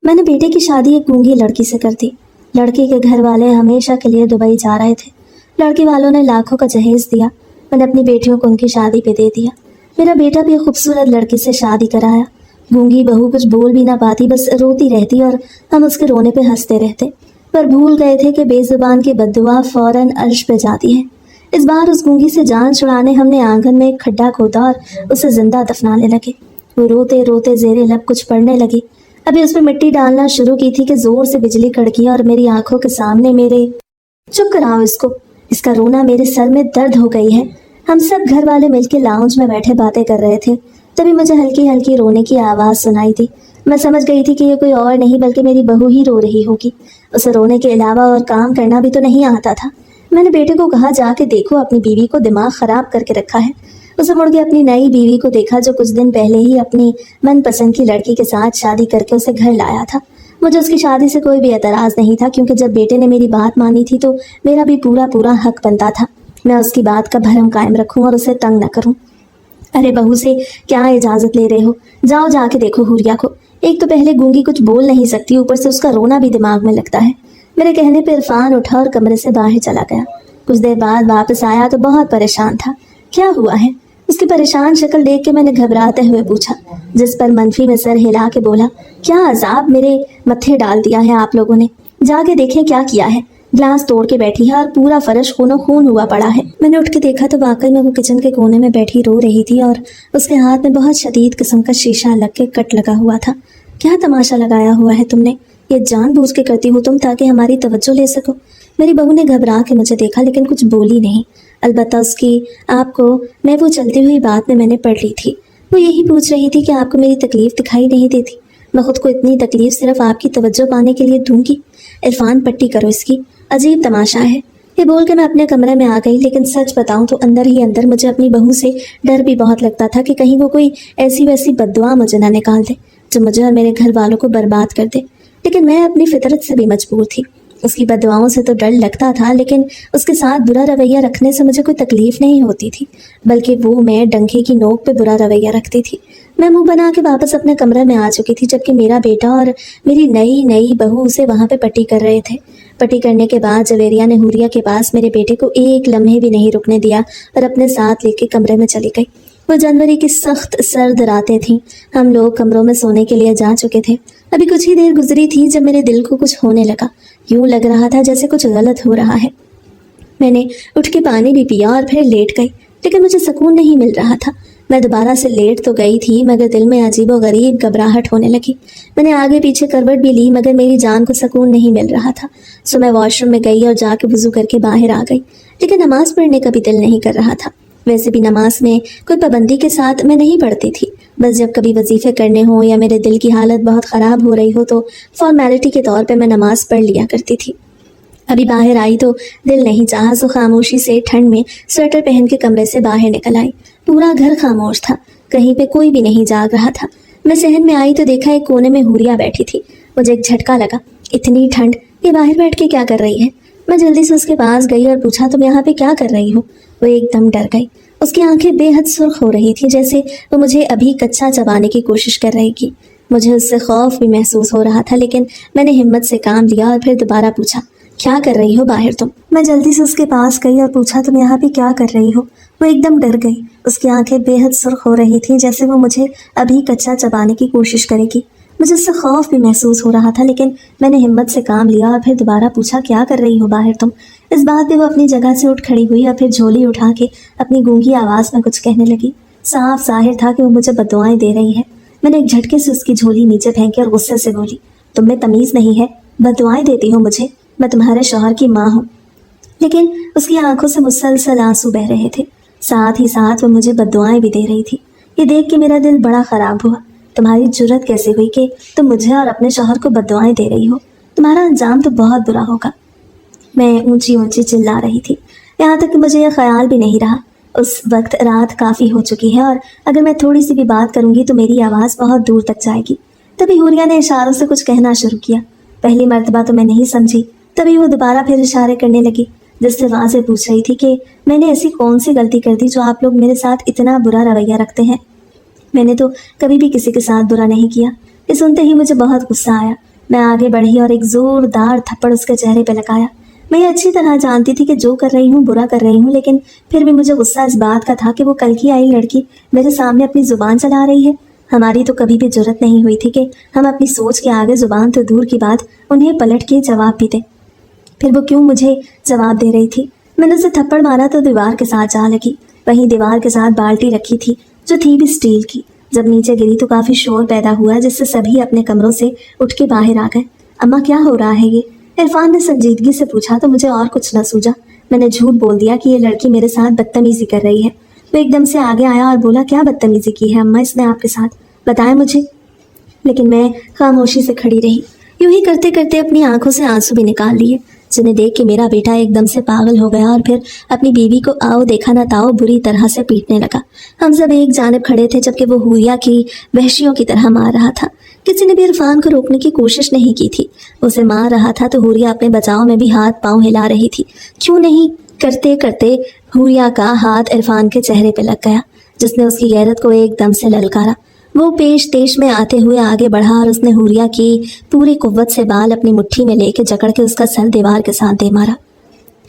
میں نے بیٹے کی شادی ایک گونگی لڑکی سے کر دی۔ لڑکی کے گھر والے ہمیشہ کے لیے دبئی جا رہے تھے۔ لڑکی والوں نے لاکھوں کا جہیز دیا۔ میں نے اپنی بیٹیوں کو ان کی شادی پہ دے دیا۔ میرا بیٹا بھی ایک خوبصورت لڑکی سے شادی کرایا۔ گونگی بہو کچھ بول بھی نہ پاتی، بس روتی رہتی اور ہم اس کے رونے پہ ہنستے رہتے، پر بھول گئے تھے کہ بے زبان کی بددعا فوراً عرش پہ جاتی ہے۔ اس بار اس گونگی سے جان چھڑانے ہم نے آنگن میں ایک کھڈا کھودا اور اسے زندہ دفنانے لگے۔ وہ روتے روتے زیر لب کچھ پڑھنے لگی۔ ابھی اس پہ مٹی ڈالنا شروع کی تھی کہ زور سے بجلی کڑکی اور میری آنکھوں کے سامنے میرے چپ کراؤ اس کا رونا میرے سر میں درد ہو گئی ہے۔ ہم سب گھر والے مل کے لاؤنج میں بیٹھے باتیں کر رہے تھے، تبھی مجھے ہلکی ہلکی رونے کی آواز سنائی تھی۔ میں سمجھ گئی تھی کہ یہ کوئی اور نہیں بلکہ میری بہو ہی رو رہی ہوگی۔ اسے رونے کے علاوہ اور کام کرنا بھی تو نہیں آتا تھا۔ میں نے بیٹے کو کہا، جا کے دیکھو، اپنی بیوی کو دماغ خراب کر کے رکھا ہے۔ اسے مڑ کے اپنی نئی بیوی کو دیکھا جو کچھ دن پہلے ہی اپنی من پسند کی لڑکی کے ساتھ شادی کر کے اسے گھر لایا تھا۔ مجھے اس کی شادی سے کوئی بھی اعتراض نہیں تھا، کیونکہ جب بیٹے نے میری بات مانی تھی تو میرا بھی پورا حق بنتا تھا میں اس کی بات کا بھرم قائم رکھوں اور اسے تنگ نہ کروں۔ ارے بہو سے کیا اجازت لے رہے ہو؟ جاؤ جا کے دیکھو حوریہ کو۔ ایک تو پہلے گونگی کچھ بول نہیں سکتی، اوپر سے اس کا رونا بھی دماغ میں لگتا ہے۔ میرے کہنے پہ عرفان اٹھا اور کمرے سے باہر چلا گیا۔ کچھ دیر بعد واپس آیا تو بہت پریشان تھا۔ کیا ہوا ہے؟ اس کی پریشان شکل دیکھ کے میں نے گھبراتے ہوئے پوچھا، جس پر منفی میں سر ہلا کے بولا، کیا عذاب میرے متھے ڈال دیا ہے آپ لوگوں نے؟ جا کے دیکھیں کیا کیا ہے۔ گلاس توڑ کے بیٹھی ہے اور پورا فرش خون ہوا پڑا ہے۔ میں نے اٹھ کے دیکھا تو واقعی میں وہ کچن کے کونے میں بیٹھی رو رہی تھی اور اس کے ہاتھ میں بہت شدید قسم کا شیشہ لگ کے کٹ لگا ہوا تھا۔ کیا تماشا لگایا ہوا ہے تم نے؟ یہ جان بوجھ کے کرتی ہو تم تاکہ ہماری توجہ لے سکو؟ میری بہو نے گھبرا کے مجھے دیکھا لیکن کچھ بولی نہیں۔ البتہ اس کی آپ کو میں وہ چلتی ہوئی بات میں نے پڑھ لی تھی۔ وہ یہی پوچھ رہی تھی کہ آپ کو میری تکلیف دکھائی نہیں دیتی؟ میں خود کو اتنی تکلیف صرف آپ کی توجہ پانے کے لیے دوں گی؟ عرفان پٹی کرو اس کی، عجیب تماشا ہے۔ یہ بول کے میں اپنے کمرے میں آ گئی، لیکن سچ بتاؤں تو اندر ہی اندر مجھے اپنی بہو سے ڈر بھی بہت لگتا تھا کہ کہیں وہ کوئی ایسی ویسی بددعا مجھے نہ نکال دے جو مجھے اور میرے گھر والوں کو برباد کر دے۔ لیکن میں اپنی فطرت سے بھی مجبور تھی۔ اس کی بددعاؤں سے تو ڈر لگتا تھا، لیکن اس کے ساتھ برا رویہ رکھنے سے مجھے کوئی تکلیف نہیں ہوتی تھی، بلکہ وہ میں ڈنکے کی نوک پہ برا رویہ رکھتی تھی۔ میں منہ بنا کے واپس اپنے کمرے میں آ چکی تھی، جبکہ میرا بیٹا اور میری نئی بہو اسے وہاں پہ پٹی کر رہے تھے۔ پٹی کرنے کے بعد جویریہ نے حوریہ کے پاس میرے بیٹے کو ایک لمحے بھی نہیں رکنے دیا اور اپنے ساتھ لے کے کمرے میں چلی گئی۔ وہ جنوری کی سخت سرد راتیں تھیں۔ ہم لوگ کمروں میں سونے کے لیے جا چکے تھے۔ ابھی کچھ ہی دیر گزری تھی جب میرے دل کو کچھ ہونے لگا۔ یوں لگ رہا تھا جیسے کچھ غلط ہو رہا ہے۔ میں نے اٹھ کے پانی بھی پیا اور پھر لیٹ گئی، لیکن مجھے سکون نہیں مل رہا تھا۔ میں دوبارہ سے لیٹ تو گئی تھی، مگر دل میں عجیب و غریب گھبراہٹ ہونے لگی۔ میں نے آگے پیچھے کروٹ بھی لی، مگر میری جان کو سکون نہیں مل رہا تھا۔ سو میں واش روم میں گئی اور جا کے وضو کر کے باہر آ گئی، لیکن نماز پڑھنے کا بھی دل نہیں کر رہا تھا۔ ویسے بھی نماز میں کوئی پابندی کے ساتھ میں نہیں پڑھتی تھی، بس جب کبھی وظیفے کرنے ہوں یا میرے دل کی حالت بہت خراب ہو رہی ہو تو فارمیلٹی کے طور پہ میں نماز پڑھ لیا کرتی تھی۔ ابھی باہر آئی تو دل نہیں چاہا، سو خاموشی سے ٹھنڈ میں سویٹر پہن کے کمرے سے باہر نکل آئی۔ پورا گھر خاموش تھا، کہیں پہ کوئی بھی نہیں جاگ رہا تھا۔ میں صحن میں آئی تو دیکھا ایک کونے میں حوریہ بیٹھی تھی۔ مجھے ایک جھٹکا لگا، اتنی ٹھنڈ، یہ باہر بیٹھ کے کیا کر رہی ہے؟ میں جلدی سے اس کے پاس گئی اور پوچھا، تم یہاں پہ کیا کر رہی ہو؟ وہ ایک دم ڈر گئی۔ اس کی آنکھیں بے حد سرخ ہو رہی تھی، جیسے وہ مجھے ابھی کچا چبانے کی کوشش کر رہی تھی۔ مجھے اس سے خوف بھی محسوس ہو رہا تھا، لیکن میں نے ہمت سے کام لیا اور پھر دوبارہ پوچھا، کیا کر رہی ہو باہر تم؟ میں جلدی سے اس کے پاس گئی اور پوچھا، تم یہاں پہ کیا کر رہی ہو؟ وہ ایک دم ڈر گئی۔ اس کی آنکھیں بے حد سرخ ہو رہی تھیں، جیسے وہ مجھے ابھی کچا چبانے کی کوشش کرے گی۔ مجھے اس سے خوف بھی محسوس ہو رہا تھا، لیکن میں نے ہمت سے کام لیا اور پھر دوبارہ پوچھا، کیا کر رہی ہو باہر تم؟ اس بات پہ وہ اپنی جگہ سے اٹھ کھڑی ہوئی اور پھر جھولی اٹھا کے اپنی گونگی آواز میں کچھ کہنے لگی۔ صاف ظاہر تھا کہ وہ مجھے بددعائیں دے رہی ہے۔ میں نے ایک جھٹکے سے اس کی جھولی نیچے پھینکی اور غصے سے بولی، تم میں تمیز نہیں ہے؟ بددعائیں دیتی ہو مجھے؟ میں تمہارے شوہر کی ماں ہوں۔ لیکن اس کی آنکھوں سے مسلسل آنسو بہہ رہے تھے، ساتھ ہی ساتھ وہ مجھے بددعائیں بھی دے رہی تھی۔ یہ دیکھ کے میرا دل بڑا خراب ہوا۔ تمہاری جرت کیسے ہوئی کہ تم مجھے اور اپنے شوہر کو بددعائیں دے رہی ہو؟ تمہارا انجام تو بہت برا ہوگا۔ میں اونچی اونچی چلا رہی تھی، یہاں تک کہ مجھے یہ خیال بھی نہیں رہا۔ اس وقت رات کافی ہو چکی ہے اور اگر میں تھوڑی سی بھی بات کروں گی تو میری آواز بہت دور تک جائے گی۔ تبھی حوریہ نے اشاروں سے کچھ کہنا شروع کیا۔ پہلی مرتبہ تو میں نہیں سمجھی، تبھی وہ دوبارہ پھر اشارے کرنے لگی، جس سے واضح پوچھ رہی تھی کہ میں نے ایسی کون سی غلطی کر دی جو آپ لوگ میرے ساتھ اتنا برا رویہ رکھتے ہیں؟ میں نے تو کبھی بھی کسی کے ساتھ برا نہیں کیا۔ یہ سنتے ہی مجھے بہت غصہ آیا۔ मैं आगे बढ़ी और एक जोरदार थप्पड़ उसके चेहरे पे लगाया। मैं ये अच्छी तरह जानती थी कि जो कर रही हूँ बुरा कर रही हूँ, लेकिन फिर भी मुझे गुस्सा इस बात का था कि वो कल की आई लड़की मेरे सामने अपनी जुबान चला रही है। हमारी तो कभी भी जरूरत नहीं हुई थी कि हम अपनी सोच के आगे जुबान तो दूर की बात उन्हें पलट के जवाब भी दें। फिर वो क्यों मुझे जवाब दे रही थी? मैंने उसे थप्पड़ मारा तो दीवार के साथ जा लगी। वहीं दीवार के साथ बाल्टी रखी थी जो थी भी स्टील की। जब नीचे गिरी तो काफी शोर पैदा हुआ, जिससे सभी अपने कमरों से उठ के बाहर आ गए। अम्मा क्या हो रहा है ये? इरफान ने संजीदगी से पूछा तो मुझे और कुछ न सूझा। मैंने झूठ बोल दिया कि ये लड़की मेरे साथ बदतमीजी कर रही है। वो एकदम से आगे आया और बोला, क्या बदतमीजी की है अम्मा इसने आपके साथ, बताएं मुझे। लेकिन मैं खामोशी से खड़ी रही। यूं ही करते करते अपनी आंखों से आंसू भी निकाल लिए, जिन्हें देख के मेरा बेटा एकदम से पागल हो गया और फिर अपनी बीवी को आओ देखा ना ताओ बुरी तरह से पीटने लगा। हम सब एक जानिब खड़े थे जबकि वो हुरिया की वहशियों की तरह मार रहा था। किसी ने भी इरफान को रोकने की कोशिश नहीं की थी। उसे मार रहा था तो हुरिया अपने बचाव में भी हाथ पांव हिला रही थी। क्यों नहीं करते करते हुरिया का हाथ इरफान के चेहरे पे लग गया, जिसने उसकी गैरत को एकदम से ललकारा। वो पेश तेश में आते हुए आगे बढ़ा और उसने हुरिया की पूरी कुव्वत से बाल अपनी मुट्ठी में लेके जकड़ के उसका सर दीवार के साथ दे मारा।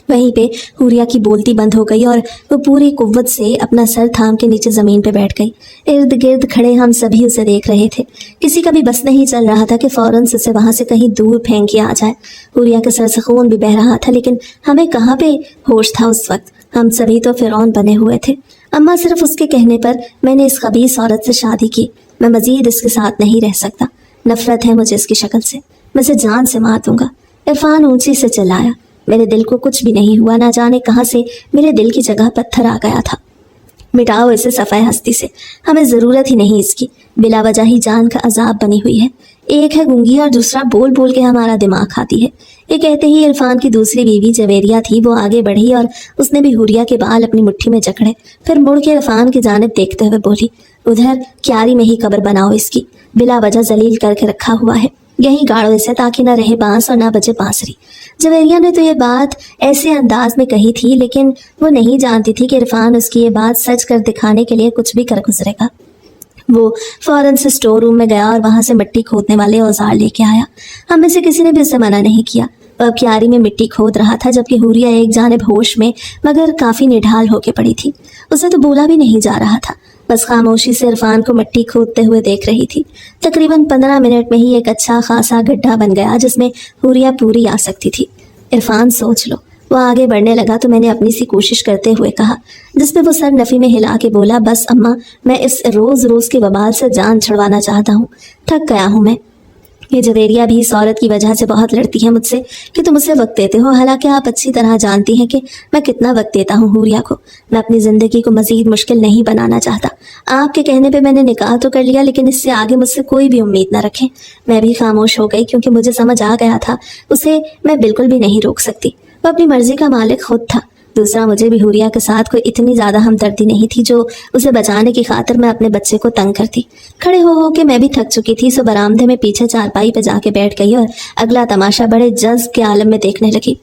वहीं पे हुरिया की बोलती बंद हो गई और वो पूरी कुव्वत से अपना सर थाम के नीचे जमीन पे बैठ गई। इर्द गिर्द खड़े हम सभी उसे देख रहे थे। किसी का भी बस नहीं चल रहा था कि फौरन से उसे वहां से कहीं दूर फेंक के आ जाए। हुरिया के सर से खून भी बह रहा था, लेकिन हमें कहाँ पे होश था उस वक्त। हम सभी तो फिरौन बने हुए थे। अम्मा सिर्फ उसके कहने पर मैंने इस खबीस औरत से शादी की। मैं मजीद इसके साथ नहीं रह सकता। नफरत है मुझे इसकी शक्ल से। मैं इसे जान से मार दूंगा। इरफान ऊंची से चिल्लाया। मेरे दिल को कुछ भी नहीं हुआ। ना जाने कहाँ से मेरे दिल की जगह पत्थर आ गया था। मिटाओ इसे सफ़ाए हस्ती से, हमें ज़रूरत ही नहीं इसकी। बिला वजह ही जान का अजाब बनी हुई है। एक है गूंगी और दूसरा बोल बोल के हमारा दिमाग खाती है। ये कहते ही इरफान की दूसरी बीवी जवेरिया थी, वो आगे बढ़ी और उसने भी हुरिया के बाल अपनी मुट्ठी में जकड़े। फिर मुड़ के इरफान की जानिब देखते हुए बोली, उधर क्यारी में ही कब्र बनाओ इसकी, बिला वजह जलील करके रखा हुआ है। यहीं गाड़ो इसे ताकि ना रहे बांस और ना बचे बांसुरी। जवेरिया ने तो ये बात ऐसे अंदाज में कही थी, लेकिन वो नहीं जानती थी कि इरफान उसकी ये बात सच कर दिखाने के लिए कुछ भी कर गुजरेगा। वो फौरन से स्टोर रूम में गया और वहां से मिट्टी खोदने वाले औजार लेके आया। हम में से किसी ने भी उसे मना नहीं किया। वह अब क्यारी में मिट्टी खोद रहा था, जबकि हुरिया एक जानिब होश में मगर काफी निढाल होके पड़ी थी। उसे तो बोला भी नहीं जा रहा था, बस खामोशी से इरफान को मिट्टी खोदते हुए देख रही थी। तकरीबन 15 मिनट में ही एक अच्छा खासा गड्ढा बन गया जिसमें हुरिया पूरी आ सकती थी। इरफान सोच लो। वो आगे बढ़ने लगा तो मैंने अपनी सी कोशिश करते हुए कहा, जिसमें वो सर नफी में हिला के बोला, बस अम्मा, मैं इस रोज रोज के वबाल से जान छुड़वाना चाहता हूँ। थक गया हूँ मैं। ये जवेरिया भी इस औरत की वजह से बहुत लड़ती है मुझसे कि तुम उसे वक्त देते हो, हालांकि आप अच्छी तरह जानती हैं कि मैं कितना वक्त देता हूँ हुरिया को। मैं अपनी ज़िंदगी को मज़ीद मुश्किल नहीं बनाना चाहता। आपके कहने पे मैंने निकाह तो कर लिया, लेकिन इससे आगे मुझसे कोई भी उम्मीद ना रखें। मैं भी खामोश हो गई क्योंकि मुझे समझ आ गया था उसे मैं बिल्कुल भी नहीं रोक सकती। वो अपनी मर्जी का मालिक खुद था। दूसरा, मुझे भी हुरिया के साथ कोई इतनी ज़्यादा हमदर्दी नहीं थी जो उसे बचाने की खातिर मैं अपने बच्चे को तंग करती। खड़े हो के मैं भी थक चुकी थी, सो बरामदे में पीछे चारपाई पे जाके बैठ गई और अगला तमाशा बड़े जज्ब के आलम में देखने लगी।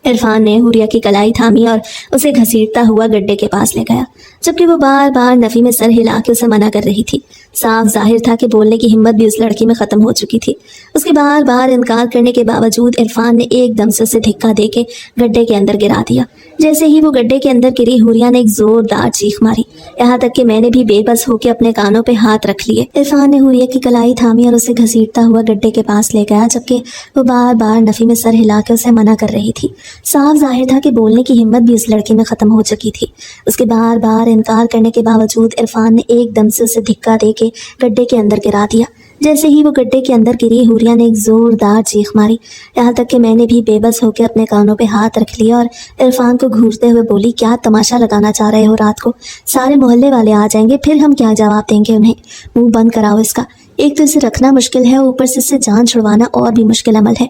इरफान ने हुरिया की कलाई थामी और उसे घसीटता हुआ गड्ढे के पास ले गया, जबकि वो बार बार नफी में सर हिला के उसे मना कर रही थी। साफ जाहिर था कि बोलने की हिम्मत भी उस लड़की में ख़त्म हो चुकी थी। उसके बार बार इनकार करने के बावजूद इरफान ने एकदम से उसे धिक्का दे के गड्ढे के अंदर गिरा दिया। जैसे ही वो गड्ढे के अंदर गिरी, हुरिया ने एक जोरदार चीख मारी, यहाँ तक कि मैंने भी बेबस होकर अपने कानों पे हाथ रख लिए। इरफान ने हुरिया की कलाई थामी और उसे घसीटता हुआ गड्ढे के पास ले गया, जबकि वो बार बार नफी में सर हिला के उसे मना कर रही थी। साफ जाहिर था कि बोलने की हिम्मत भी उस लड़की में ख़त्म हो चुकी थी। उसके बार बार इनकार करने के बावजूद इरफान ने एकदम से उसे धिक्का दे के गड्ढे के अंदर गिरा दिया। जैसे ही वो गड्ढे के अंदर गिरी, हुरिया ने एक जोरदार चीख मारी, यहाँ तक कि मैंने भी बेबस होकर अपने कानों पे हाथ रख लिया और इरफान को घूरते हुए बोली, क्या तमाशा लगाना चाह रहे हो रात को? सारे मोहल्ले वाले आ जाएंगे, फिर हम क्या जवाब देंगे उन्हें? मुंह बंद कराओ इसका। एक तो इसे रखना मुश्किल है, ऊपर से इससे जान छुड़वाना और भी मुश्किल अमल है।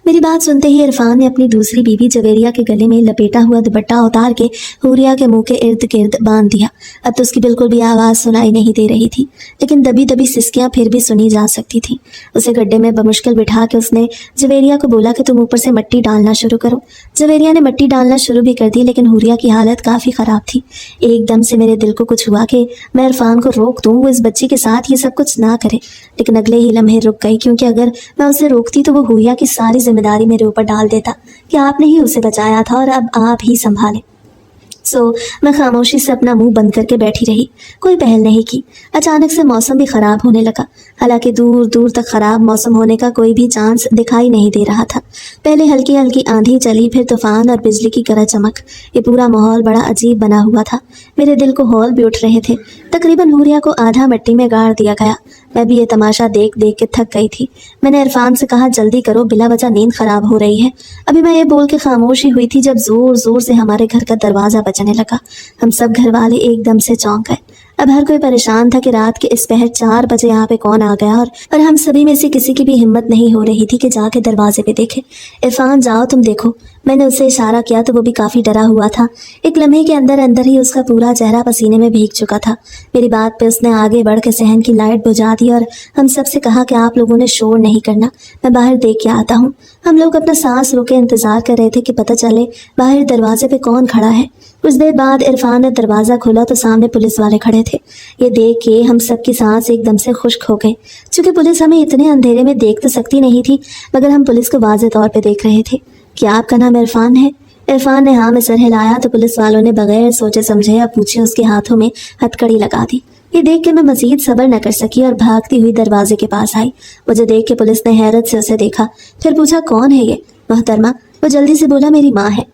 मेरी बात सुनते ही इरफान ने अपनी दूसरी बीवी जवेरिया के गले में लपेटा हुआ दुपट्टा उतार के हुरिया के मुंह के इर्द गिर्द बांध दिया। अब तो उसकी बिल्कुल भी आवाज़ सुनाई नहीं दे रही थी, लेकिन दबी दबी सिसकियां फिर भी सुनी जा सकती थी। उसे गड्ढे में बमुश्किल बिठा के उसने जवेरिया को बोला कि तुम ऊपर से मिट्टी डालना शुरू करो। जवेरिया ने मिट्टी डालना शुरू भी कर दी, लेकिन हुरिया की हालत काफ़ी ख़राब थी। एकदम से मेरे दिल को कुछ हुआ कि मैं इरफान को रोक दूँ, वो इस बच्ची के साथ ये सब कुछ ना करे, लेकिन अगले ही लम्हे रुक गई, क्योंकि अगर मैं उसे रोकती तो वो हुरिया की सारी जिम्मेदारी मेरे ऊपर डाल देता कि आपने ही उसे बचाया था और अब आप ही संभालें। मैं खामोशी से अपना मुंह बंद करके बैठी रही, कोई पहल नहीं की। अचानक से मौसम भी ख़राब होने लगा, हालांकि दूर दूर तक ख़राब मौसम होने का कोई भी चांस दिखाई नहीं दे रहा था। पहले हल्की हल्की आंधी चली, फिर तूफान और बिजली की गरज चमक। ये पूरा माहौल बड़ा अजीब बना हुआ था। मेरे दिल को हौल भी उठ रहे थे। तकरीबन हुरिया को आधा मिट्टी में गाड़ दिया गया। मैं भी ये तमाशा देख देख के थक गई थी। मैंने इरफान से कहा, जल्दी करो, बिला वजह नींद ख़राब हो रही है। अभी मैं ये बोल के खामोश ही हुई थी जब ज़ोर ज़ोर से हमारे घर का दरवाज़ा बजने लगा। हम सब घर वाले एकदम से चौंक गए। अब हर कोई परेशान था कि रात के इस पहर 4 बजे यहाँ पे कौन आ गया, और हम सभी में से किसी की भी हिम्मत नहीं हो रही थी कि जाके दरवाजे पे देखे। इरफान, जाओ तुम देखो। मैंने उससे इशारा किया तो वो भी काफ़ी डरा हुआ था। एक लम्हे के अंदर अंदर ही उसका पूरा चेहरा पसीने में भीग चुका था। मेरी बात पे उसने आगे बढ़ के सहन की लाइट बुझा दी और हम सब से कहा कि आप लोगों ने शोर नहीं करना, मैं बाहर देख के आता हूँ। हम लोग अपना सांस रोके इंतज़ार कर रहे थे कि पता चले बाहर दरवाजे पे कौन खड़ा है। कुछ देर बाद इरफान ने दरवाज़ा खोला तो सामने पुलिस वाले खड़े थे। ये देख के हम सब की सांस एकदम से खुश्क हो गई। चूँकि पुलिस हमें इतने अंधेरे में देख तो सकती नहीं थी, मगर हम पुलिस को वाज़े तौर पे देख रहे थे। क्या आपका नाम इरफान है? इरफान ने हाँ में सर हिलाया तो पुलिस वालों ने बगैर सोचे समझे या पूछे उसके हाथों में हथकड़ी लगा दी। ये देख के मैं मजीद सब्र न कर सकी और भागती हुई दरवाजे के पास आई। मुझे देख के पुलिस ने हैरत से उसे देखा, फिर पूछा, कौन है ये? मोहतरमा, वो जल्दी से बोला, मेरी माँ है।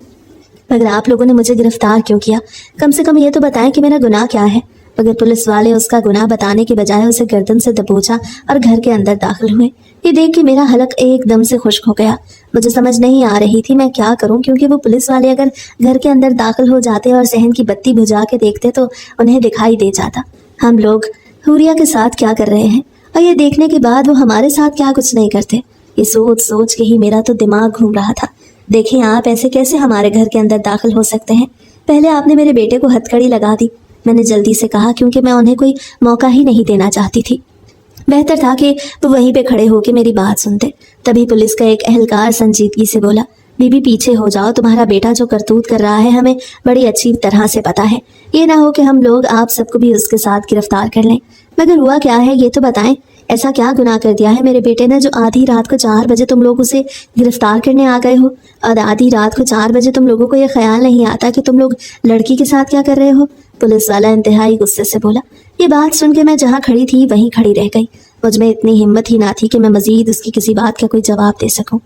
मगर आप लोगों ने मुझे गिरफ्तार क्यों किया? कम से कम ये तो बताएं कि मेरा गुनाह क्या है। मगर पुलिस वाले उसका गुनाह बताने के बजाय उसे गर्दन से दबोचा और घर के अंदर दाखिल हुए। ये देख के मेरा हलक एकदम से खुश्क हो गया। मुझे समझ नहीं आ रही थी मैं क्या करूं, क्योंकि वो पुलिस वाले अगर घर के अंदर दाखिल हो जाते और सहन की बत्ती बुझा के देखते तो उन्हें दिखाई दे जाता हम लोग हुरिया के साथ क्या कर रहे हैं, और ये देखने के बाद वो हमारे साथ क्या कुछ नहीं करते। ये सोच सोच के ही मेरा तो दिमाग घूम रहा था। देखें आप, ऐसे कैसे हमारे घर के अंदर दाखिल हो सकते हैं? पहले आपने मेरे बेटे को हथकड़ी लगा दी, मैंने जल्दी से कहा, क्योंकि मैं उन्हें कोई मौका ही नहीं देना चाहती थी। बेहतर था कि वो वहीं पे खड़े होकर मेरी बात सुनते। तभी पुलिस का एक एहलकार संजीदगी से बोला, बीबी पीछे हो जाओ, तुम्हारा बेटा जो करतूत कर रहा है हमें बड़ी अच्छी तरह से पता है। ये ना हो कि हम लोग आप सबको भी उसके साथ गिरफ्तार कर लें। मगर हुआ क्या है ये तो बताएं, ऐसा क्या गुनाह कर दिया है मेरे बेटे ने जो आधी रात को 4 बजे तुम लोग उसे गिरफ्तार करने आ गए हो, और आधी रात को 4 बजे तुम लोगों को ये ख्याल नहीं आता कि तुम लोग लड़की के साथ क्या कर रहे हो? पुलिस वाला इंतहाई गुस्से से बोला। ये बात सुन के मैं जहाँ खड़ी थी वहीं खड़ी रह गई। मुझ में इतनी हिम्मत ही ना थी कि मैं मजीद उसकी किसी बात का कोई जवाब दे सकूं।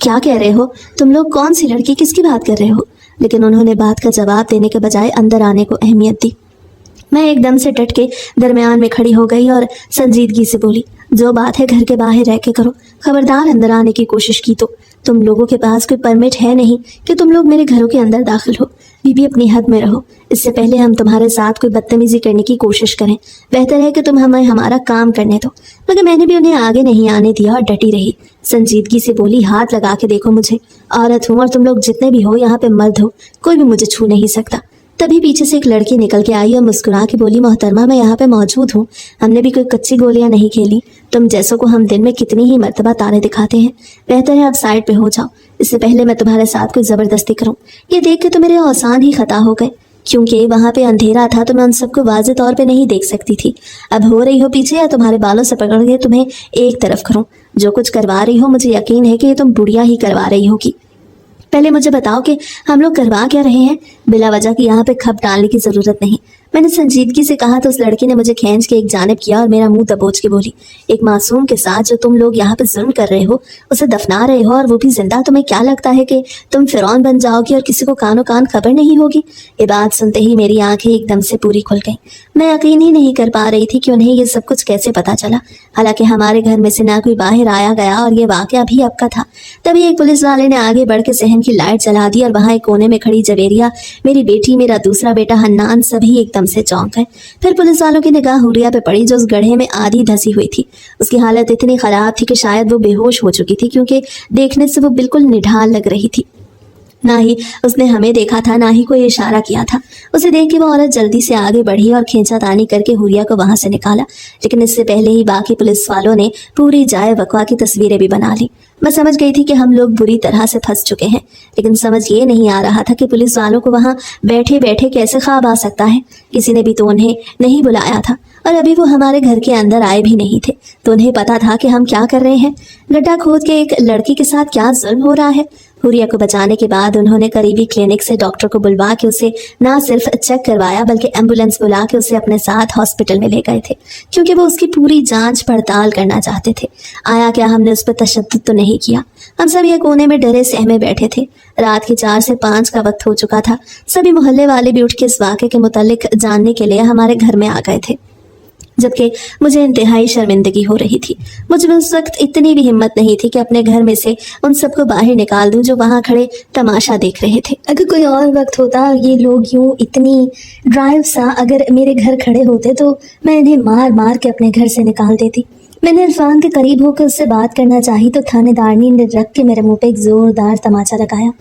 क्या कह रहे हो तुम लोग? कौन सी लड़की? किसकी बात कर रहे हो? लेकिन उन्होंने बात का जवाब देने के बजाय अंदर आने को अहमियत दी। मैं एकदम से डट के दरमियान में खड़ी हो गई और संजीदगी से बोली, जो बात है घर के बाहर रह के करो, खबरदार अंदर आने की कोशिश की तो तुम लोगों के पास कोई परमिट है नहीं कि तुम लोग मेरे घरों के अंदर दाखिल हो। बीबी अपनी हद में रहो, इससे पहले हम तुम्हारे साथ कोई बदतमीजी करने की कोशिश करें, बेहतर है कि तुम हमें हमारा काम करने दो। मगर मैंने भी उन्हें आगे नहीं आने दिया और डटी रही। संजीदगी से बोली, हाथ लगा के देखो मुझे, औरत हूँ और तुम लोग जितने भी हो यहाँ पे मर्द हो, कोई भी मुझे छू नहीं सकता। तभी पीछे से एक लड़की निकल के आई और मुस्कुरा के बोली, मोहतरमा मैं यहाँ पे मौजूद हूँ, हमने भी कोई कच्ची गोलियाँ नहीं खेली। तुम जैसों को हम दिन में कितनी ही मर्तबा तारे दिखाते हैं, बेहतर है अब साइड पे हो जाओ, इससे पहले मैं तुम्हारे साथ कोई ज़बरदस्ती करूँ। ये देख के तो मेरे औसान ही खता हो गए, क्योंकि वहाँ पे अंधेरा था तो मैं उन सबको वाज़े तौर पे नहीं देख सकती थी। अब हो रही हो पीछे या तुम्हारे बालों से पकड़ के तुम्हें एक तरफ करूँ। जो कुछ करवा रही हो मुझे यकीन है कि ये तुम बुढ़िया ही करवा रही होगी। पहले मुझे बताओ कि हम लोग करवा क्या रहे हैं? बिला वजह की यहाँ पे खप डालने की ज़रूरत नहीं, मैंने संजीदगी से कहा तो उस लड़की ने मुझे खींच के एक जानिब किया और मेरा मुंह दबोच के बोली, एक मासूम के साथ जो तुम लोग यहाँ पे जुल्म कर रहे हो, उसे दफना रहे हो और वो भी जिंदा, तुम्हें क्या लगता है कि तुम फिरौन बन जाओगी और किसी को कानो कान खबर नहीं होगी? ये बात सुनते ही मेरी आंखें एकदम से पूरी खुल गईं। मैं यकीन ही नहीं कर पा रही थी कि उन्हें ये सब कुछ कैसे पता चला। हालांकि हमारे घर में से ना कोई बाहर आया गया और ये वाकया भी अब का था। तभी एक पुलिस वाले ने आगे बढ़ के सहन की लाइट जला दी और वहाँ एक कोने में खड़ी जवेरिया, मेरी बेटी, मेरा दूसरा बेटा हन्नान, सभी एकदम से चौंक गए। फिर पुलिस वालों की निगाह हुरिया पे पड़ी जो उस गड्ढे में आधी धंसी हुई थी। उसकी हालत इतनी खराब थी कि शायद वो बेहोश हो चुकी थी, क्योंकि देखने से वो बिल्कुल निढाल लग रही थी। ना ही उसने हमें देखा था, ना ही कोई इशारा किया था। उसे देख के वो औरत जल्दी से आगे बढ़ी और खींचातानी करके हुरिया को वहां से निकाला। लेकिन इससे पहले ही बाकी पुलिस वालों ने पूरी जाए वकवा की तस्वीरें भी बना ली। मैं समझ गई थी कि हम लोग बुरी तरह से फंस चुके हैं, लेकिन समझ ये नहीं आ रहा था कि पुलिस वालों को वहां बैठे बैठे कैसे ख्वाब आ सकता है। किसी ने भी तो उन्हें नहीं बुलाया था, और अभी वो हमारे घर के अंदर आए भी नहीं थे, तो उन्हें पता था कि हम क्या कर रहे हैं। गड्ढा खोद के एक लड़की के साथ क्या जुल्म हो रहा है। हुरिया को बचाने के बाद उन्होंने करीबी क्लिनिक से डॉक्टर को बुलवा के उसे ना सिर्फ चेक करवाया, बल्कि एम्बुलेंस बुला के उसे अपने साथ हॉस्पिटल में ले गए थे, क्योंकि वो उसकी पूरी जांच पड़ताल करना चाहते थे। आया क्या, हमने उस पर तशद्दुद तो नहीं किया। हम सब ये कोने में डरे सहमे बैठे थे। रात के 4 से 5 का वक्त हो चुका था। सभी मोहल्ले वाले भी उठ के इस वाक़े के मुतालिक जानने के लिए हमारे घर में आ गए थे, जबकि मुझे इंतहाई शर्मिंदगी हो रही थी। मुझ में उस वक्त इतनी भी हिम्मत नहीं थी कि अपने घर में से उन सबको बाहर निकाल दूं जो वहां खड़े तमाशा देख रहे थे। अगर कोई और वक्त होता, ये लोग यूं इतनी ड्राइव सा अगर मेरे घर खड़े होते, तो मैं इन्हें मार मार के अपने घर से निकाल देती। मैंने इरफान के करीब होकर उससे बात करना चाही तो थानेदारनी ने रख के मेरे मुंह पे एक जोरदार तमाचा लगाया।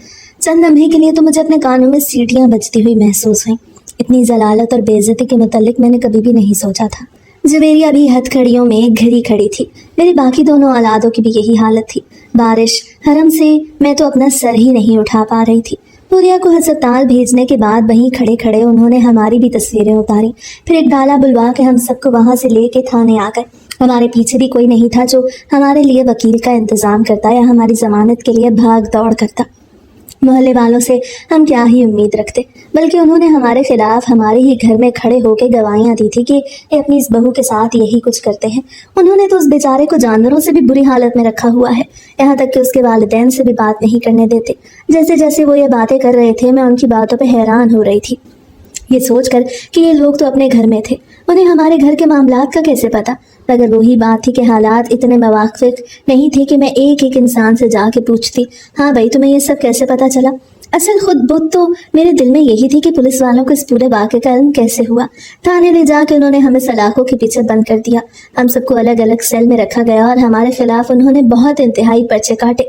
चंद लम्हे के लिए तो मुझे अपने कानों में सीटियां बजती हुई महसूस हुई। इतनी जलालत और बेइज्जती के मुतालिक मैंने कभी भी नहीं सोचा था। जवेरिया भी हथकड़ियों में घिरी खड़ी थी। मेरी बाकी दोनों औलादों की भी यही हालत थी। बारिश, हरम से मैं तो अपना सर ही नहीं उठा पा रही थी। हुरिया को अस्पताल भेजने के बाद वहीं खड़े खड़े उन्होंने हमारी भी तस्वीरें उतारी। फिर एक डाला बुलवा के हम सबको वहां से लेके थाने आ गए। हमारे पीछे भी कोई नहीं था जो हमारे लिए वकील का इंतजाम करता या हमारी जमानत के लिए भाग दौड़ करता। मोहल्ले वालों से हम क्या ही उम्मीद रखते, बल्कि उन्होंने हमारे खिलाफ हमारे ही घर में खड़े होकर गवाहियां दी थी कि ये अपनी इस बहू के साथ यही कुछ करते हैं। उन्होंने तो उस बेचारे को जानवरों से भी बुरी हालत में रखा हुआ है, यहाँ तक कि उसके वालिदैन से भी बात नहीं करने देते। जैसे जैसे वो ये बातें कर रहे थे, मैं उनकी बातों पर हैरान हो रही थी, ये सोचकर कि ये लोग तो अपने घर में थे, उन्हें हमारे घर के मामलात का कैसे पता। मगर वही बात थी कि हालात इतने मवाक़िफ़ नहीं थे कि मैं एक एक इंसान से जाके पूछती, हाँ भाई तुम्हें ये सब कैसे पता चला। असल खुद बुत तो मेरे दिल में यही थी कि पुलिस वालों को इस पूरे वाक़े का इल्म कैसे हुआ। थाने ले जाके उन्होंने हमें सलाखों के पीछे बंद कर दिया। हम सबको अलग अलग सेल में रखा गया और हमारे खिलाफ उन्होंने बहुत इंतहाई पर्चे काटे।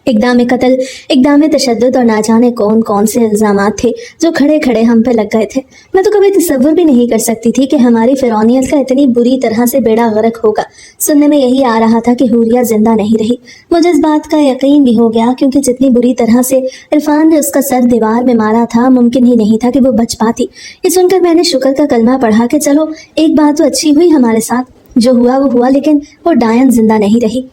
इक़दाम कत्ल, इक़दाम तशद्दुद और ना जाने कौन कौन से इल्ज़ामात थे जो खड़े खड़े हम पे लग गए थे। मैं तो कभी तसव्वुर भी नहीं कर सकती थी कि हमारी फ़िरौनियत का इतनी बुरी तरह से बेड़ा गर्क होगा। सुनने में यही आ रहा था कि हुरिया जिंदा नहीं रही। मुझे इस बात का यकीन भी हो गया, क्योंकि जितनी बुरी तरह से इरफान ने उसका सर दीवार में मारा था, मुमकिन ही नहीं था कि वो बच पाती। ये सुनकर मैंने शुक्र का कलमा पढ़ा कि चलो एक बात तो अच्छी हुई हमारे साथ, जो हुआ वो हुआ, लेकिन वो डायन जिंदा नहीं रही।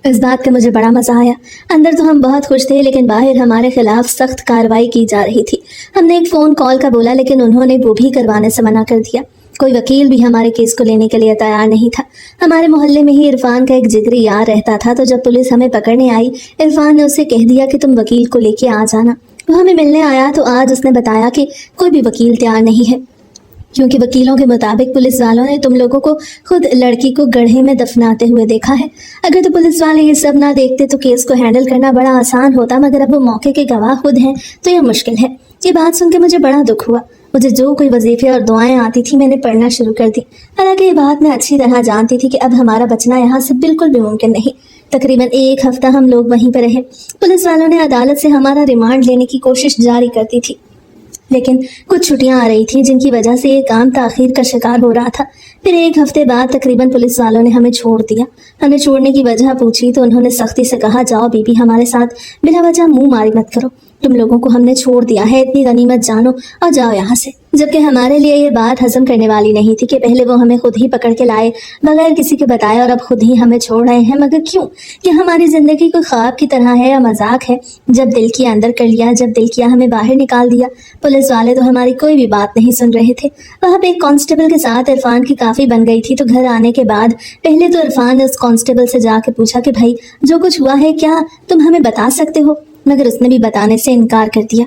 इस बात का मुझे बड़ा मजा आया। अंदर तो हम बहुत खुश थे, लेकिन बाहर हमारे खिलाफ सख्त कार्रवाई की जा रही थी। हमने एक फ़ोन कॉल का बोला, लेकिन उन्होंने वो भी करवाने से मना कर दिया। कोई वकील भी हमारे केस को लेने के लिए तैयार नहीं था। हमारे मोहल्ले में ही इरफान का एक जिगरी यार रहता था, तो जब पुलिस हमें पकड़ने आई, इरफान ने उसे कह दिया कि तुम वकील को लेके आ जाना। वो हमें मिलने आया तो आज उसने बताया कि कोई भी वकील तैयार नहीं है, क्योंकि वकीलों के मुताबिक पुलिस वालों ने तुम लोगों को खुद लड़की को गड्ढे में दफनाते हुए देखा है। अगर तो पुलिस वाले ये सब ना देखते तो केस को हैंडल करना बड़ा आसान होता, मगर अब वो मौके के गवाह खुद हैं तो यह मुश्किल है। ये बात सुनकर मुझे बड़ा दुख हुआ। मुझे जो कोई वजीफे और दुआएं आती थी मैंने पढ़ना शुरू कर दी। हालांकि ये बात मैं अच्छी तरह जानती थी कि अब हमारा बचना यहाँ से बिल्कुल भी मुमकिन नहीं। तकरीबन 1 हफ्ता हम लोग वहीं पर रहे। पुलिस वालों ने अदालत से हमारा रिमांड लेने की कोशिश जारी करती थी, लेकिन कुछ छुट्टियां आ रही थी जिनकी वजह से ये काम ताखीर का शिकार हो रहा था। फिर 1 हफ्ते बाद तकरीबन पुलिस वालों ने हमें छोड़ दिया। हमें छोड़ने की वजह पूछी तो उन्होंने सख्ती से कहा, जाओ बीबी, हमारे साथ बिना वजह मुंह मारी मत करो। तुम लोगों को हमने छोड़ दिया है, इतनी गनीमत जानो और जाओ यहाँ से। जबकि हमारे लिए ये बात हजम करने वाली नहीं थी कि पहले वो हमें खुद ही पकड़ के लाए बगैर किसी के बताए, और अब खुद ही हमें छोड़ रहे हैं। मगर क्यों? कि हमारी जिंदगी कोई ख्वाब की तरह है या मजाक है? जब दिल किया अंदर कर लिया, जब दिल किया हमें बाहर निकाल दिया। पुलिस वाले तो हमारी कोई भी बात नहीं सुन रहे थे। वहाँ पे एक कांस्टेबल के साथ इरफान की काफ़ी बन गई थी, तो घर आने के बाद पहले तो इरफान ने उस कांस्टेबल से जाके पूछा कि भाई जो कुछ हुआ है क्या तुम हमें बता सकते हो, मगर उसने भी बताने से इनकार कर दिया।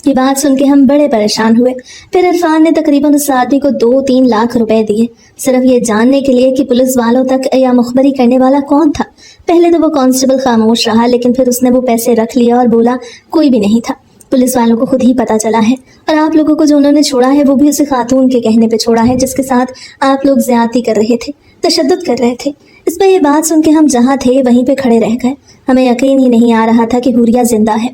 ये बात सुन के हम बड़े परेशान हुए। फिर इरफान ने तकरीबन उस आदमी को 2-3 लाख रुपए दिए, सिर्फ ये जानने के लिए कि पुलिस वालों तक या मुखबरी करने वाला कौन था। पहले तो वो कांस्टेबल खामोश रहा, लेकिन फिर उसने वो पैसे रख लिया और बोला कोई भी नहीं था। पुलिस वालों को खुद ही पता चला है, और आप लोगों को जो उन्होंने छोड़ा है वो भी उसे खातून के कहने पे छोड़ा है जिसके साथ आप लोग ज्यादती कर रहे थे, तशद्दुद कर रहे थे। इस पर यह बात सुन के हम जहाँ थे वहीं पे खड़े रह गए। हमें यकीन ही नहीं आ रहा था कि हुरिया जिंदा है,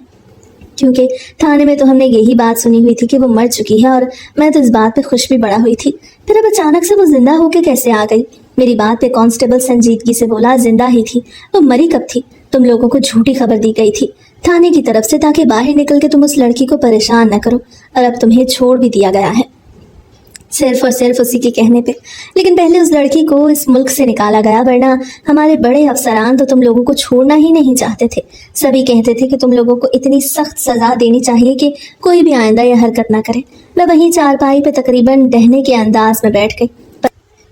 क्योंकि थाने में तो हमने यही बात सुनी हुई थी कि वो मर चुकी है, और मैं तो इस बात पे खुश भी बड़ा हुई थी। फिर अब अचानक से वो जिंदा होके कैसे आ गई? मेरी बात पे कांस्टेबल संजीदगी से बोला, जिंदा ही थी, वो मरी कब थी? तुम लोगों को झूठी खबर दी गई थी थाने की तरफ से, ताकि बाहर निकल के तुम उस लड़की को परेशान न करो, और अब तुम्हें छोड़ भी दिया गया है सिर्फ और सिर्फ उसी के कहने पे। लेकिन पहले उस लड़की को इस मुल्क से निकाला गया, वरना हमारे बड़े अफसरान तो तुम लोगों को छोड़ना ही नहीं चाहते थे। सभी कहते थे कि तुम लोगों को इतनी सख्त सजा देनी चाहिए कि कोई भी आइंदा यह हरकत ना करे। मैं वहीं चारपाई पे तकरीबन डहने के अंदाज में बैठ गई।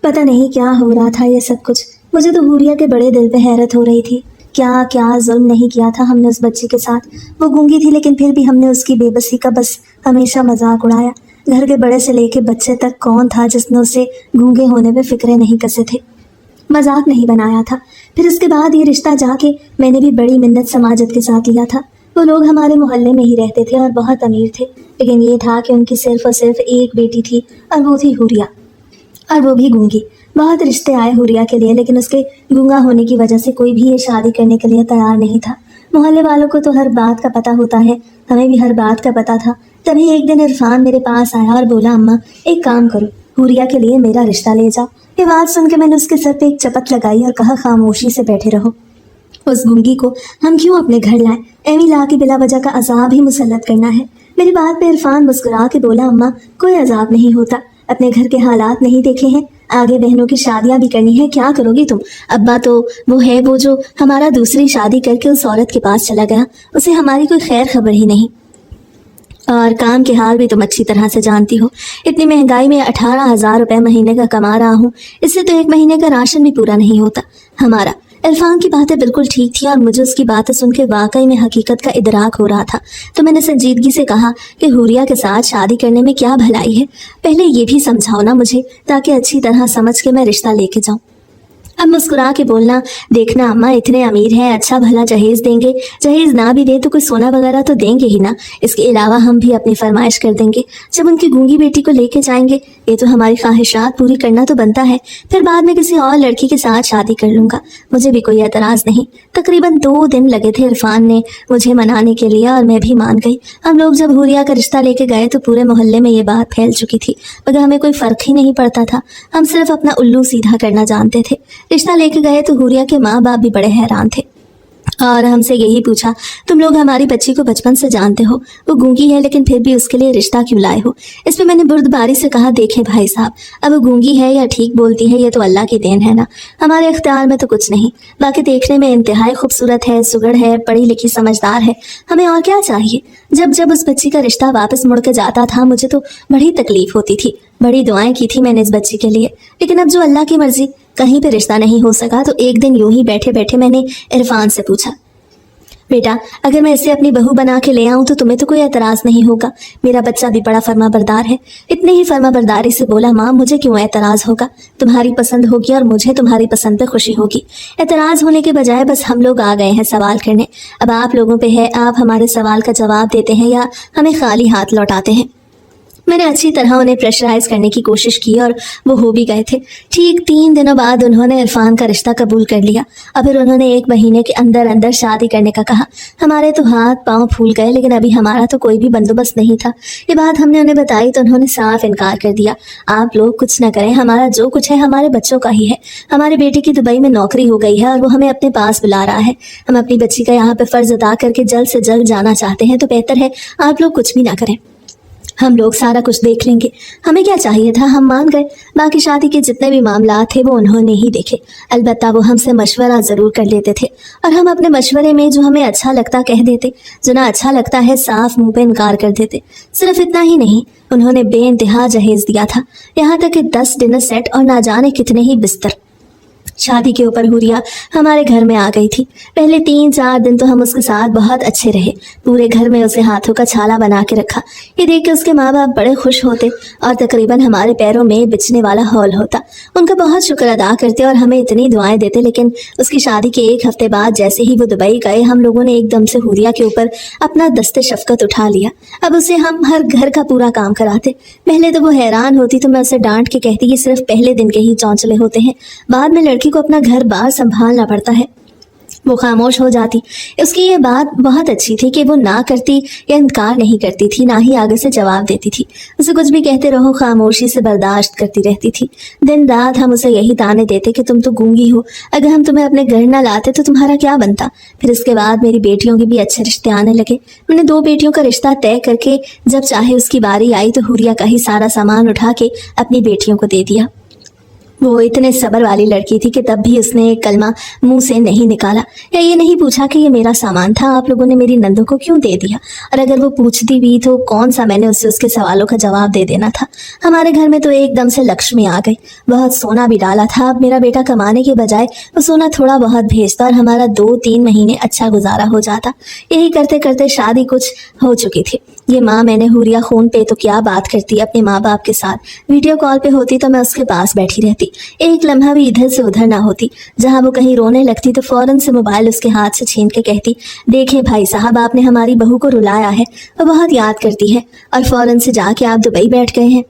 पता नहीं क्या हो रहा था ये सब कुछ। मुझे तो हुरिया के बड़े दिल पे हैरत हो रही थी। क्या क्या जुल्म नहीं किया था हमने उस बच्ची के साथ। वो गूंगी थी, लेकिन फिर भी हमने उसकी बेबसी का बस हमेशा मजाक उड़ाया। घर के बड़े से लेके बच्चे तक कौन था जिसने उसे गूंगे होने में फिक्रे नहीं कसे थे, मजाक नहीं बनाया था। फिर उसके बाद ये रिश्ता जाके मैंने भी बड़ी मिन्नत समाजत के साथ लिया था। वो लोग हमारे मोहल्ले में ही रहते थे और बहुत अमीर थे, लेकिन ये था कि उनकी सिर्फ और सिर्फ एक बेटी थी, और वो थी हुरिया, और वो भी गूंगी। बहुत रिश्ते आए हुरिया के लिए, लेकिन उसके गूंगा होने की वजह से कोई भी ये शादी करने के लिए तैयार नहीं था। मोहल्ले वालों को तो हर बात का पता होता है, हमें भी हर बात का पता था। तभी एक दिन इरफान मेरे पास आया और बोला, अम्मा एक काम करो, हुरिया के लिए मेरा रिश्ता ले जाओ। ये बात सुन के मैंने उसके सर पे एक चपत लगाई और कहा, खामोशी से बैठे रहो। उस गूंगी को हम क्यों अपने घर लाए? एवी ला के बिला वजह का अजाब ही मुसल्लत करना है। मेरी बात पे इरफान मुस्कुरा के बोला, अम्मा कोई अजाब नहीं होता, अपने घर के हालात नहीं देखे हैं, आगे बहनों की शादियां भी करनी है, क्या करोगी तुम? अब्बा तो वो है वो जो हमारा दूसरी शादी करके उस औरत के पास चला गया, उसे हमारी कोई खैर खबर ही नहीं, और काम के हाल भी तुम अच्छी तरह से जानती हो। इतनी महंगाई में 18,000 रुपए महीने का कमा रहा हूँ, इससे तो एक महीने का राशन भी पूरा नहीं होता हमारा। इरफान की बातें बिल्कुल ठीक थी, और मुझे उसकी बातें सुन के वाकई में हकीकत का इदराक हो रहा था। तो मैंने संजीदगी से कहा कि हुरिया के साथ शादी करने में क्या भलाई है, पहले ये भी समझाओ ना मुझे, ताकि अच्छी तरह समझ के मैं रिश्ता लेके जाऊं। अब मुस्कुरा के बोलना, देखना अम्मा इतने अमीर हैं, अच्छा भला जहेज देंगे, जहेज ना भी दे तो कोई सोना वगैरह तो देंगे ही ना। इसके अलावा हम भी अपनी फरमाइश कर देंगे, जब उनकी गूंगी बेटी को लेके जाएंगे। ये तो हमारी ख्वाहिशात पूरी करना तो बनता है, फिर बाद में किसी और लड़की के साथ शादी कर लूंगा, मुझे भी कोई एतराज नहीं। तकरीबन 2 दिन लगे थे इरफान ने मुझे मनाने के लिए, और मैं भी मान गई। हम लोग जब हुरिया का रिश्ता लेके गए तो पूरे मोहल्ले में ये बात फैल चुकी थी, मगर हमें कोई फर्क ही नहीं पड़ता था। हम सिर्फ अपना उल्लू सीधा करना जानते थे। रिश्ता लेके गए तो हुरिया के माँ बाप भी बड़े हैरान थे, और हमसे यही पूछा, तुम लोग हमारी बच्ची को बचपन से जानते हो, वो गूंगी है, लेकिन फिर भी उसके लिए रिश्ता क्यों लाए हो? इस पे मैंने बुर्दबारी से कहा, देखे भाई साहब, अब वो गूंगी है या ठीक बोलती है ये तो अल्लाह की देन है ना, हमारे इख्तियार में तो कुछ नहीं। बाकी देखने में इंतहाई खूबसूरत है, सुगड़ है, पढ़ी लिखी समझदार है, हमें और क्या चाहिए? जब जब उस बच्ची का रिश्ता वापस मुड़ के जाता था मुझे तो बड़ी तकलीफ होती थी, बड़ी दुआएं की थी मैंने इस बच्ची के लिए, लेकिन अब जो अल्लाह की मर्जी, कहीं पे रिश्ता नहीं हो सका। तो एक दिन यूं ही बैठे बैठे मैंने इरफान से पूछा, बेटा अगर मैं इसे अपनी बहू बना के ले आऊं तो तुम्हें तो कोई एतराज नहीं होगा? मेरा बच्चा भी बड़ा फर्मा बरदार है। इतने ही फर्मा बरदारी से बोला, माँ मुझे क्यों एतराज होगा, तुम्हारी पसंद होगी और मुझे तुम्हारी पसंद पे खुशी होगी। एतराज होने के बजाय बस हम लोग आ गए हैं सवाल करने, अब आप लोगों पे है, आप हमारे सवाल का जवाब देते हैं या हमें खाली हाथ लौटाते हैं। मैंने अच्छी तरह उन्हें प्रेशराइज करने की कोशिश की, और वो हो भी गए थे। ठीक 3 दिनों बाद उन्होंने इरफान का रिश्ता कबूल कर लिया, और फिर उन्होंने 1 महीने के अंदर अंदर शादी करने का कहा। हमारे तो हाथ पांव फूल गए, लेकिन अभी हमारा तो कोई भी बंदोबस्त नहीं था। ये बात हमने उन्हें बताई तो उन्होंने साफ इनकार कर दिया, आप लोग कुछ न करें, हमारा जो कुछ है हमारे बच्चों का ही है। हमारी बेटी की दुबई में नौकरी हो गई है और वो हमें अपने पास बुला रहा है। हम अपनी बच्ची का यहाँ पे फर्ज अदा करके जल्द से जल्द जाना चाहते हैं, तो बेहतर है आप लोग कुछ भी ना करें, हम लोग सारा कुछ देख लेंगे। हमें क्या चाहिए था, हम मान गए। बाकी शादी के जितने भी मामला थे वो उन्होंने ही देखे, अलबत्ता वो हमसे मशवरा ज़रूर कर लेते थे, और हम अपने मशवरे में जो हमें अच्छा लगता कह देते, जो ना अच्छा लगता है साफ मुंह पे इनकार कर देते। सिर्फ इतना ही नहीं, उन्होंने बेइंतहा जहेज दिया था, यहाँ तक कि 10 डिनर सेट और ना जाने कितने ही बिस्तर। शादी के ऊपर हुरिया हमारे घर में आ गई थी। पहले 3-4 दिन तो हम उसके साथ बहुत अच्छे रहे, पूरे घर में उसे हाथों का छाला बना के रखा। ये देख के उसके माँ बाप बड़े खुश होते और तकरीबन हमारे पैरों में बिछने वाला हौल होता। उनका बहुत शुक्र अदा करते और हमें इतनी दुआएं देते। लेकिन उसकी शादी के 1 हफ्ते बाद जैसे ही वो दुबई गए, हम लोगों ने एकदम से हुरिया के ऊपर अपना दस्ते शफकत उठा लिया। अब उसे हम हर घर का पूरा काम कराते। पहले तो वो हैरान होती तो मैं उसे डांट के कहती कि सिर्फ पहले दिन के ही चौंचले होते हैं, बाद में लड़की को अपना घर बार संभालना पड़ता है। वो खामोश हो जाती। उसकी ये बात बहुत अच्छी थी कि वो ना करती या इनकार नहीं करती थी, ना ही आगे से जवाब देती थी। उसे कुछ भी कहते रहो खामोशी से बर्दाश्त करती रहती थी। दिन रात हम उसे यही ताने देते कि तुम तो गूंगी हो, अगर हम तुम्हें अपने घर ना लाते तो तुम्हारा क्या बनता। फिर इसके बाद मेरी बेटियों के भी अच्छे रिश्ते आने लगे। मैंने 2 बेटियों का रिश्ता तय करके जब चाहे उसकी बारी आई तो हुरिया का ही सारा सामान उठा के अपनी बेटियों को दे दिया। वो इतने सब्र वाली लड़की थी कि तब भी उसने एक कलमा मुंह से नहीं निकाला या ये नहीं पूछा कि ये मेरा सामान था, आप लोगों ने मेरी नंदों को क्यों दे दिया। और अगर वो पूछती भी तो कौन सा मैंने उससे उसके सवालों का जवाब दे देना था। हमारे घर में तो एकदम से लक्ष्मी आ गई। बहुत सोना भी डाला था। अब मेरा बेटा कमाने के बजाय वो सोना थोड़ा बहुत भेजता और हमारा 2-3 महीने अच्छा गुजारा हो जाता। यही करते करते शादी कुछ हो चुकी थी। ये माँ मैंने हुरिया खून पे तो क्या बात करती अपने माँ बाप के साथ। वीडियो कॉल पे होती तो मैं उसके पास बैठी रहती, एक लम्हा भी इधर से उधर ना होती। जहाँ वो कहीं रोने लगती तो फौरन से मोबाइल उसके हाथ से छीन के कहती, देखे भाई साहब आपने हमारी बहू को रुलाया है, वो बहुत याद करती है और फौरन से जाके आप दुबई बैठ गए हैं।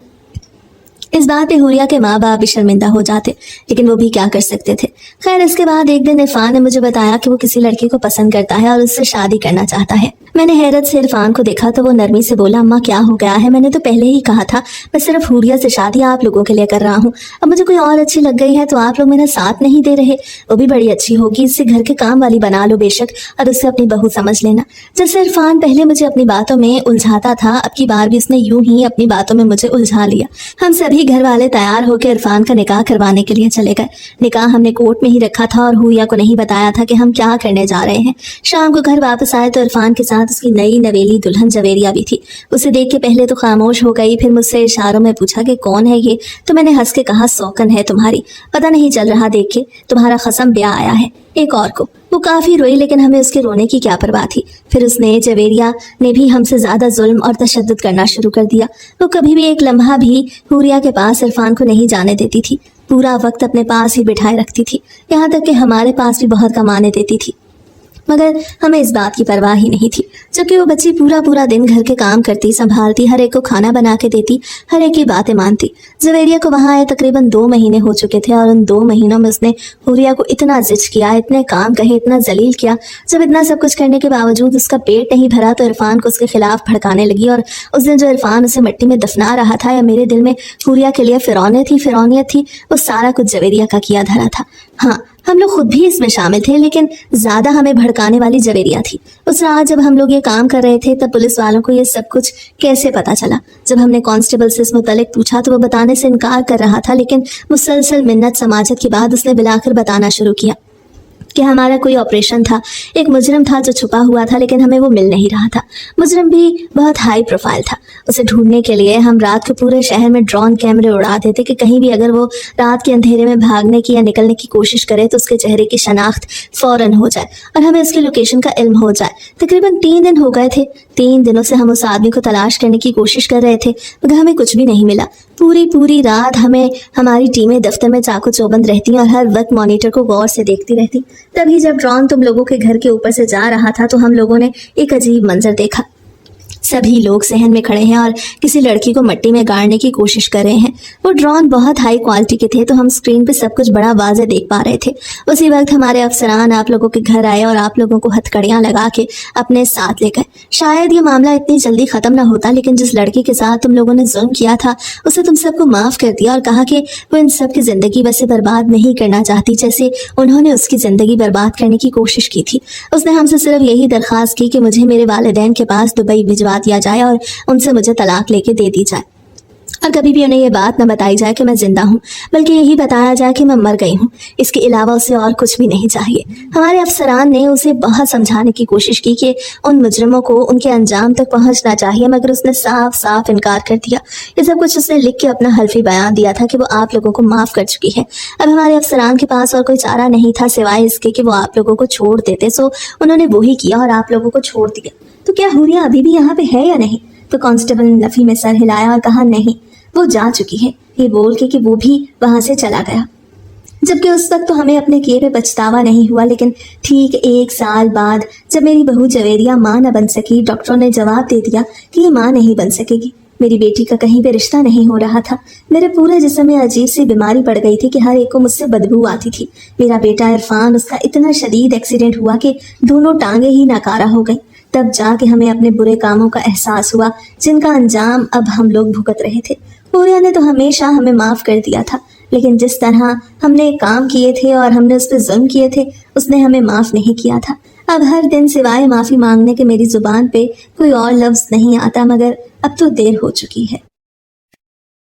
इस बात पे हुरिया के माँ बाप भी शर्मिंदा हो जाते, लेकिन वो भी क्या कर सकते थे। खैर इसके बाद एक दिन इरफान ने मुझे बताया कि वो किसी लड़की को पसंद करता है और उससे शादी करना चाहता है। मैंने हैरत से इरफान को देखा तो वो नरमी से बोला, अम्मा क्या हो गया है, मैंने तो पहले ही कहा था मैं सिर्फ हुरिया से शादी आप लोगों के लिए कर रहा हूँ। अब मुझे कोई और अच्छी लग गई है तो आप लोग मेरा साथ नहीं दे रहे। वो भी बड़ी अच्छी होगी, इससे घर के काम वाली बना लो बेशक और उससे अपनी बहू समझ लेना। जैसे इरफान पहले मुझे अपनी बातों में उलझाता था, अब की बार भी उसने यूं ही अपनी बातों में मुझे उलझा लिया। हम सभी घर वाले तैयार होकर इरफान का निकाह करवाने के लिए चले गए। निकाह हमने कोर्ट में ही रखा था और हुरिया को नहीं बताया था कि हम क्या करने जा रहे हैं। शाम को घर वापस आए तो इरफान के साथ उसकी नई नवेली दुल्हन जवेरिया भी थी। उसे देख के पहले तो खामोश हो गई, फिर मुझसे इशारों में पूछा कि कौन है ये, तो मैंने हंस के कहा सौकन है तुम्हारी, पता नहीं चल रहा देख के, तुम्हारा खसम ब्याह आया है एक और को। वो काफी रोई लेकिन हमें उसके रोने की क्या परवाह थी। फिर उसने जवेरिया ने भी हमसे ज्यादा जुल्म और तशद्दुद करना शुरू कर दिया। वो कभी भी एक लम्हा भी हुरिया के पास इरफान को नहीं जाने देती थी, पूरा वक्त अपने पास ही बिठाए रखती थी, यहाँ तक कि हमारे पास भी बहुत कमाने देती थी, मगर हमें इस बात की परवाह ही नहीं थी। जबकि वो बच्ची पूरा दिन घर के काम करती, संभालती, हर एक को खाना बना के देती, हर एक की बातें मानती। जवेरिया को वहाँ आए तकरीबन 2 महीने हो चुके थे और उन 2 महीनों में उसने हुरिया को इतना जिज किया, इतने काम कहे, इतना जलील किया। जब इतना सब कुछ करने के बावजूद उसका पेट नहीं भरा तो इरफान को उसके खिलाफ भड़काने लगी। और उस दिन जो इरफान उसे मिट्टी में दफना रहा था या मेरे दिल में हुरिया के लिए फिरौनियत थी, वो सारा कुछ जवेरिया का किया धरा था। हाँ, हम लोग खुद भी इसमें शामिल थे, लेकिन ज्यादा हमें भड़काने वाली जवेरिया थी। उस रात जब हम लोग ये काम कर रहे थे तब पुलिस वालों को ये सब कुछ कैसे पता चला। जब हमने कांस्टेबल से इस मुतालिक पूछा तो वो बताने से इनकार कर रहा था, लेकिन मुसलसल मिन्नत समाजत के बाद उसने बिलाकर बताना शुरू किया कि हमारा कोई ऑपरेशन था, एक मुजरिम था जो छुपा हुआ था, लेकिन हमें वो मिल नहीं रहा था। मुजरिम भी बहुत हाई प्रोफाइल था। उसे ढूंढने के लिए हम रात को पूरे शहर में ड्रोन कैमरे उड़ा देते कि कहीं भी अगर वो रात के अंधेरे में भागने की या निकलने की कोशिश करे तो उसके चेहरे की शनाख्त फौरन हो जाए और हमें उसकी लोकेशन का इल्म हो जाए। तकरीबन 3 दिन हो गए थे। 3 दिनों से हम उस आदमी को तलाश करने की कोशिश कर रहे थे, मगर हमें कुछ भी नहीं मिला। पूरी रात हमें हमारी टीमें दफ्तर में चाकू चौबंद रहती और हर वक्त मॉनिटर को गौर से देखती रहती। तभी जब ड्रोन तुम लोगों के घर के ऊपर से जा रहा था तो हम लोगों ने एक अजीब मंजर देखा। सभी लोग सहन में खड़े हैं और किसी लड़की को मिट्टी में गाड़ने की कोशिश कर रहे हैं। वो ड्रोन बहुत हाई क्वालिटी के थे तो हम स्क्रीन पे सब कुछ बड़ा वाज़े देख पा रहे थे। उसी वक्त हमारे अफसरान आप लोगों के घर आए और आप लोगों को हथकड़ियाँ लगा के अपने साथ ले गए। शायद ये मामला इतनी जल्दी ख़त्म ना होता, लेकिन जिस लड़की के साथ तुम लोगों ने जुल्म किया था उसे तुम सबको माफ़ कर दिया और कहा कि वो इन सब की ज़िंदगी वैसे बर्बाद नहीं करना चाहती जैसे उन्होंने उसकी ज़िंदगी बर्बाद करने की कोशिश की थी। उसने हमसे सिर्फ यही दरख्वास्त की कि मुझे मेरे वालिदैन के पास दुबई भिजवा दिया जाए और उनसे मुझे तलाक लेके दे दी जाए। اور کبھی بھی انہیں یہ بات نہ بتائی جائے کہ میں زندہ ہوں، بلکہ یہی بتایا جائے کہ میں مر گئی ہوں۔ اس کے علاوہ اسے اور کچھ بھی نہیں چاہیے۔ ہمارے افسران نے اسے بہت سمجھانے کی کوشش کی کہ ان مجرموں کو ان کے انجام تک پہنچنا چاہیے، مگر اس نے صاف صاف انکار کر دیا۔ یہ سب کچھ اس نے لکھ کے اپنا حلفی بیان دیا تھا کہ وہ آپ لوگوں کو معاف کر چکی ہے۔ اب ہمارے افسران کے پاس اور کوئی چارہ نہیں تھا سوائے اس کے کہ وہ آپ لوگوں کو چھوڑ دیتے، سو انہوں نے وہی کیا اور آپ لوگوں کو چھوڑ دیا۔ تو کیا حوریہ ابھی بھی یہاں پہ ہے یا نہیں؟ تو کانسٹیبل نے نفی میں سر ہلایا اور کہا نہیں، وہ جا چکی ہے، یہ بول کے کہ وہ بھی وہاں سے چلا گیا۔ جبکہ اس وقت تو ہمیں اپنے کیے پہ پچھتاوا نہیں ہوا، لیکن ٹھیک 1 سال بعد جب میری بہو جویریہ ماں نہ بن سکی، ڈاکٹروں نے جواب دے دیا کہ یہ ماں نہیں بن سکے گی۔ میری بیٹی کا کہیں پہ رشتہ نہیں ہو رہا تھا۔ میرے پورے جسم میں عجیب سی بیماری پڑ گئی تھی کہ ہر ایک کو مجھ سے بدبو آتی تھی۔ میرا بیٹا عرفان، اس کا اتنا شدید ایکسیڈنٹ ہوا کہ دونوں ٹانگیں ہی ناکارہ ہو گئیں۔ تب جا کے ہمیں اپنے برے کاموں کا احساس ہوا جن کا انجام اب ہم لوگ بھگت رہے تھے۔ حوریہ نے تو ہمیشہ ہمیں معاف کر دیا تھا، لیکن جس طرح ہم نے کام کیے تھے اور ہم نے اس پہ ظلم کیے تھے، اس نے ہمیں معاف نہیں کیا تھا۔ اب ہر دن سوائے معافی مانگنے کے میری زبان پہ کوئی اور لفظ نہیں آتا، مگر اب تو دیر ہو چکی ہے۔